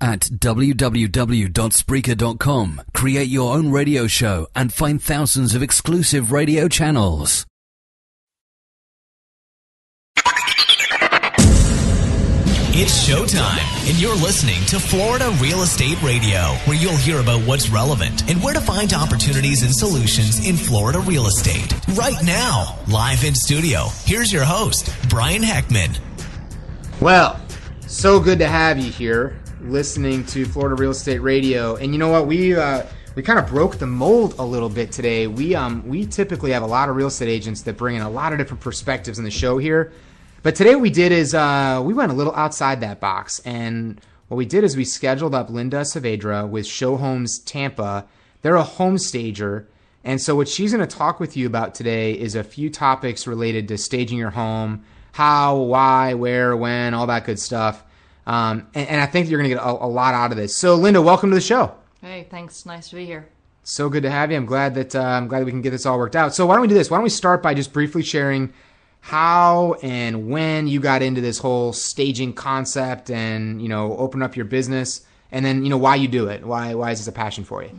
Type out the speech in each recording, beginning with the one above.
At www.spreaker.com, create your own radio show and find thousands of exclusive radio channels. It's showtime, and you're listening to Florida Real Estate Radio, where you'll hear about what's relevant and where to find opportunities and solutions in Florida real estate. Right now, live in studio, here's your host, Brian Heckman. Well, so good to have you here listening to Florida Real Estate Radio. And you know what? We kind of broke the mold a little bit today. We typically have a lot of real estate agents that bring in a lot of different perspectives in the show here. But today what we did is we went a little outside that box, and what we did is we scheduled up Linda Saavedra with Show Homes Tampa. They're a home stager, and so what she's going to talk with you about today is a few topics related to staging your home, how, why, where, when, all that good stuff. And I think you're going to get a lot out of this. So Linda, welcome to the show. Hey, thanks. Nice to be here. So good to have you. I'm glad that we can get this all worked out. So why don't we do this? Why don't we start by just briefly sharing how and when you got into this whole staging concept and, open up your business, and then, why you do it. Why is this a passion for you?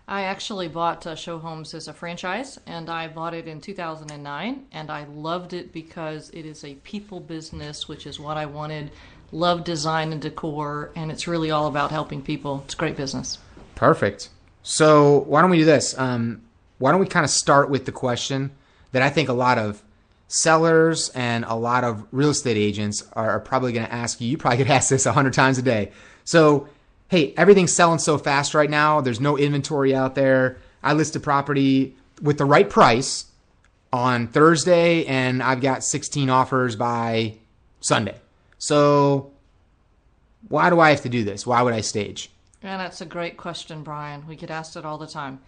I actually bought Show Homes as a franchise, and I bought it in 2009, and I loved it because it is a people business, which is what I wanted. Love design and decor, and it's really all about helping people. It's a great business. Perfect. So why don't we do this? Why don't we kind of start with the question that I think a lot of sellers and a lot of real estate agents are probably going to ask you. You probably get asked this 100 times a day. So, hey, everything's selling so fast right now. There's no inventory out there. I list a property with the right price on Thursday, and I've got 16 offers by Sunday. So why do I have to do this? Why would I stage? And that's a great question, Brian. We get asked it all the time.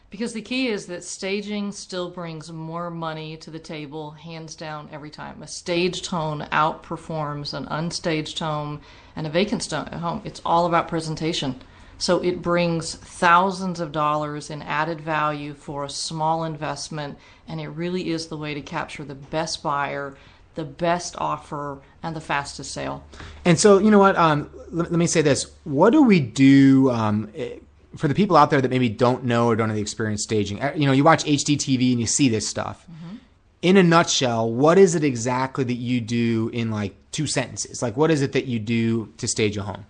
Because the key is that staging still brings more money to the table, hands down, every time. A staged home outperforms an unstaged home and a vacant home. It's all about presentation. So it brings thousands of dollars in added value for a small investment, and it really is the way to capture the best buyer, the best offer, and the fastest sale. And so, you know what? Let me say this. What do we do for the people out there that maybe don't know or don't have the experience staging? You watch HDTV and you see this stuff. Mm-hmm. In a nutshell, what is it exactly that you do in like 2 sentences? Like, what is it that you do to stage a home?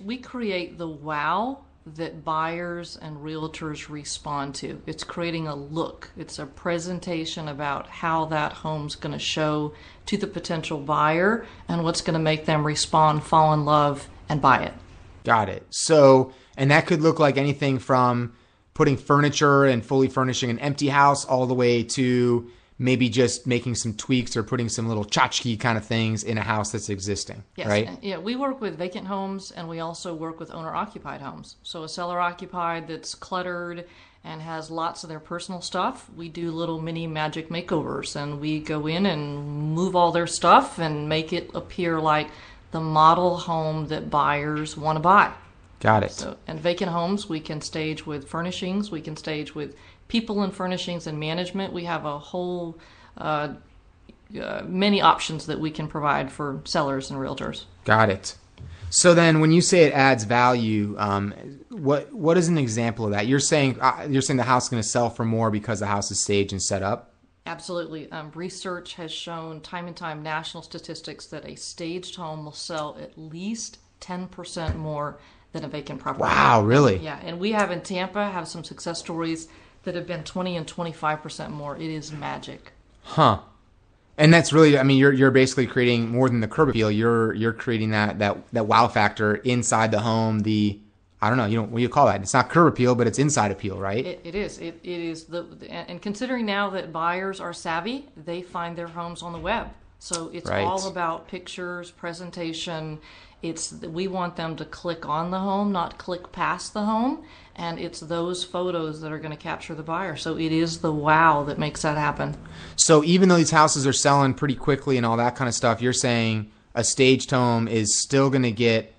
We create the wow that buyers and realtors respond to. It's creating a look. It's a presentation about how that home's going to show to the potential buyer and what's going to make them respond, fall in love, and buy it. Got it. So, and that could look like anything from putting furniture and fully furnishing an empty house all the way to maybe just making some tweaks or putting some little tchotchke kind of things in a house that's existing, yes, right? Yeah, we work with vacant homes, and we also work with owner-occupied homes. So a seller-occupied that's cluttered and has lots of their personal stuff, we do little mini magic makeovers, and we go in and move all their stuff and make it appear like the model home that buyers want to buy. Got it. So, and vacant homes, we can stage with furnishings. We can stage with people and furnishings and management. We have a whole many options that we can provide for sellers and realtors. Got it. So then, when you say it adds value, what is an example of that? You're saying the house is going to sell for more because the house is staged and set up? Absolutely. Research has shown time and time, national statistics, that a staged home will sell at least 10% more than a vacant property. Wow, really? Yeah, and we have in Tampa have some success stories that have been 20 and 25% more. It is magic. Huh. And that's really, you're basically creating more than the curb appeal. You're creating that wow factor inside the home. I don't know, what do you call that? It's not curb appeal, but it's inside appeal, right? It is. It is and considering now that buyers are savvy, they find their homes on the web. So it's right. all about pictures, presentation. We want them to click on the home, not click past the home. And it's those photos that are going to capture the buyer. So it is the wow that makes that happen. So even though these houses are selling pretty quickly and all that kind of stuff, you're saying a staged home is still going to get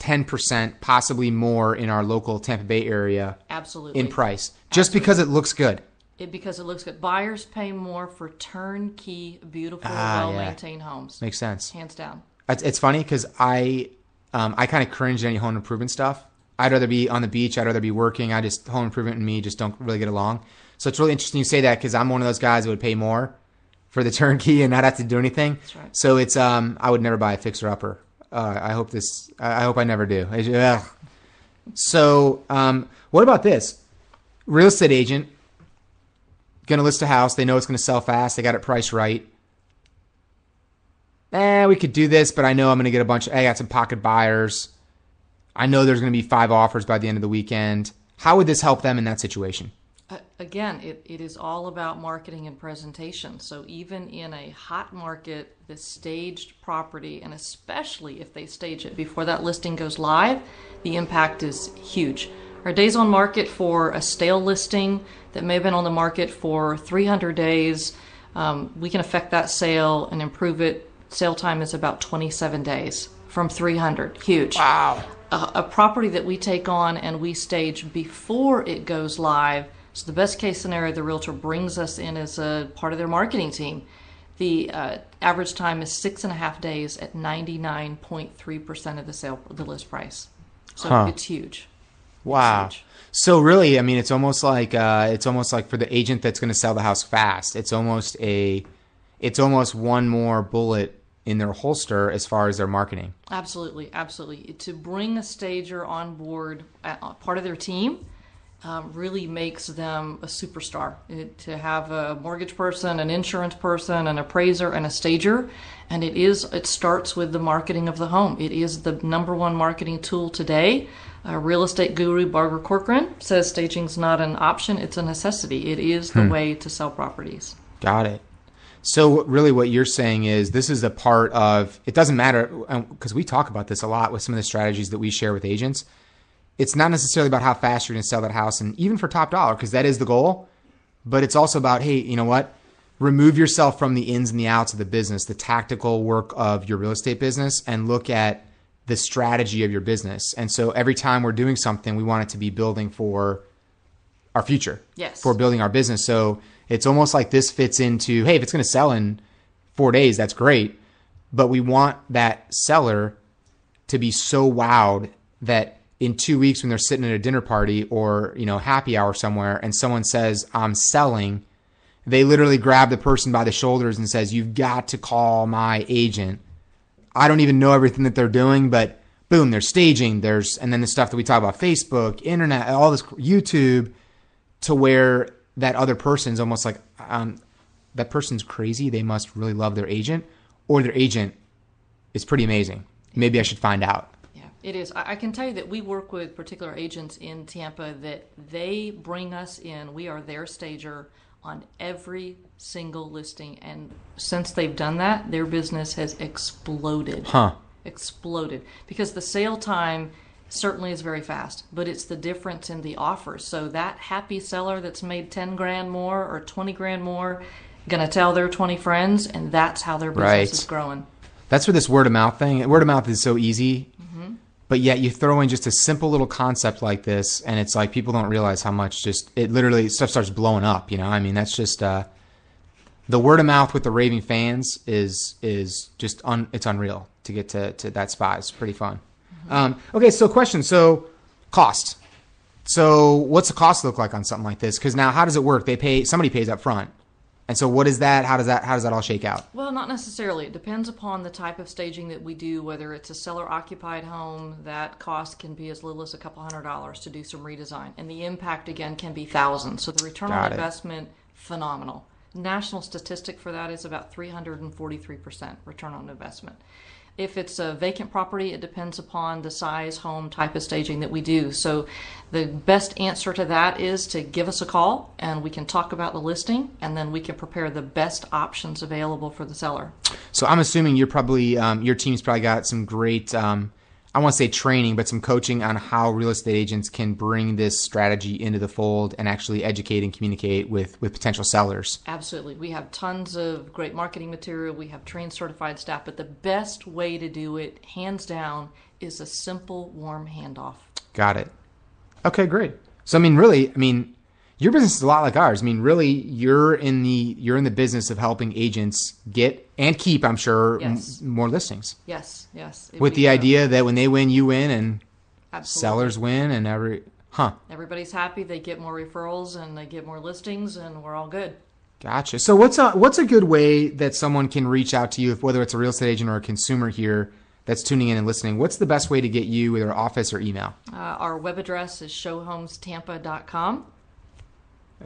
10%, possibly more in our local Tampa Bay area. Absolutely. In price. Just because it looks good. Because it looks good. Buyers pay more for turnkey, beautiful, well-maintained homes. Makes sense. Hands down. It's funny because I I kind of cringe at any home improvement stuff. I'd rather be on the beach. I'd rather be working. Home improvement and me just don't really get along. So it's really interesting you say that because I'm one of those guys that would pay more for the turnkey and not have to do anything. That's right. So it's I would never buy a fixer upper. I hope I never do. So what about this? Real estate agent going to list a house. They know it's going to sell fast. They got it priced right. We could do this, but I know I'm going to get I got some pocket buyers. I know there's going to be 5 offers by the end of the weekend. How would this help them in that situation? Again, it is all about marketing and presentation. So even in a hot market, the staged property, and especially if they stage it before that listing goes live, the impact is huge. Our days on market for a stale listing that may have been on the market for 300 days, we can affect that sale and improve it. Sale time is about 27 days from 300. Huge. Wow. A property that we take on and we stage before it goes live. So the best case scenario, the realtor brings us in as a part of their marketing team. The average time is 6.5 days at 99.3% of the list price. So It's huge. Wow. It's huge. So really, I mean, it's almost like for the agent that's going to sell the house fast. It's almost one more bullet in their holster as far as their marketing. Absolutely, absolutely. To bring a stager on board, part of their team, really makes them a superstar. To have a mortgage person, an insurance person, an appraiser, and a stager, and it starts with the marketing of the home. It is the number one marketing tool today. Real estate guru Barbara Corcoran says staging's not an option; it's a necessity. It is the way to sell properties. Got it. So really what you're saying is this is a part of, it doesn't matter, because we talk about this a lot with some of the strategies that we share with agents. It's not necessarily about how fast you're going to sell that house, and even for top dollar, because that is the goal. But it's also about, hey, you know what? Remove yourself from the ins and the outs of the business, the tactical work of your real estate business, and look at the strategy of your business. And so every time we're doing something, we want it to be building for our future. Yes. For building our business. So it's almost like this fits into, hey, if it's going to sell in 4 days, that's great. But we want that seller to be so wowed that in 2 weeks when they're sitting at a dinner party or, happy hour somewhere and someone says, I'm selling, they literally grab the person by the shoulders and says, you've got to call my agent. I don't even know everything that they're doing, but boom, they're staging. And then the stuff that we talk about, Facebook, internet, all this, YouTube, to where that other person's almost like, that person's crazy. They must really love their agent, or their agent is pretty amazing. Maybe I should find out. Yeah, it is. I can tell you that we work with particular agents in Tampa that they bring us in. We are their stager on every single listing. And since they've done that, their business has exploded. Exploded. Because the sale time certainly is very fast, but it's the difference in the offers. So that happy seller that's made 10 grand more or 20 grand more, going to tell their 20 friends, and that's how their business is growing. That's where this word of mouth thing, word of mouth is so easy, but yet you throw in just a simple little concept like this, and it's like people don't realize how much it literally, stuff starts blowing up, I mean, that's just, the word of mouth with the raving fans is just, it's unreal to get to that spot. It's pretty fun. Okay, so question. So cost. So what's the cost look like on something like this? Because now how does it work? Somebody pays up front. And so what is that? How does that all shake out? Well, not necessarily. It depends upon the type of staging that we do, whether it's a seller occupied home, that cost can be as little as a couple $100 to do some redesign. And the impact again can be thousands. So the return on investment, phenomenal. National statistic for that is about 343% return on investment. If it's a vacant property, it depends upon the size, home, type of staging that we do. So the best answer to that is to give us a call and we can talk about the listing and then we can prepare the best options available for the seller. So I'm assuming you're probably, your team's probably got some great, I want to say training, but some coaching on how real estate agents can bring this strategy into the fold and actually educate and communicate with potential sellers. Absolutely. We have tons of great marketing material. We have trained certified staff, but the best way to do it, hands down, is a simple, warm handoff. Got it. Okay, great. So, really, Your business is a lot like ours. I mean, really, you're in the business of helping agents get and keep, I'm sure, Yes. more listings. Yes. With the idea that when they win, you win, and Absolutely. sellers win, and Everybody's happy. They get more referrals and they get more listings, and we're all good. Gotcha. So what's a good way that someone can reach out to you, whether it's a real estate agent or a consumer here that's tuning in and listening? What's the best way to get you, either office or email? Our web address is showhomestampa.com.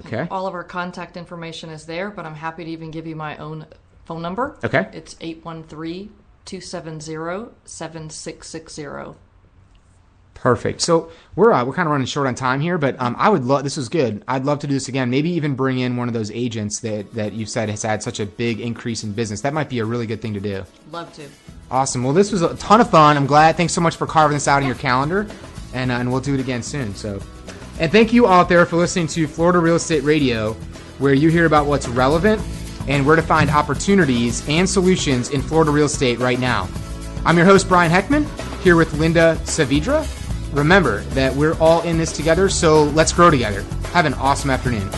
Okay. All of our contact information is there, but I'm happy to even give you my own phone number. Okay. It's 813-270-7660. Perfect. So we're kind of running short on time here, but I would love. This was good. I'd love to do this again. Maybe even bring in one of those agents that you said has had such a big increase in business. That might be a really good thing to do. Love to. Awesome. Well, this was a ton of fun. I'm glad. Thanks so much for carving this out in your calendar, and we'll do it again soon. So, and thank you out there for listening to Florida Real Estate Radio, where you hear about what's relevant and where to find opportunities and solutions in Florida real estate right now. I'm your host, Brian Heckman, here with Linda Saavedra. Remember that we're all in this together, so let's grow together. Have an awesome afternoon.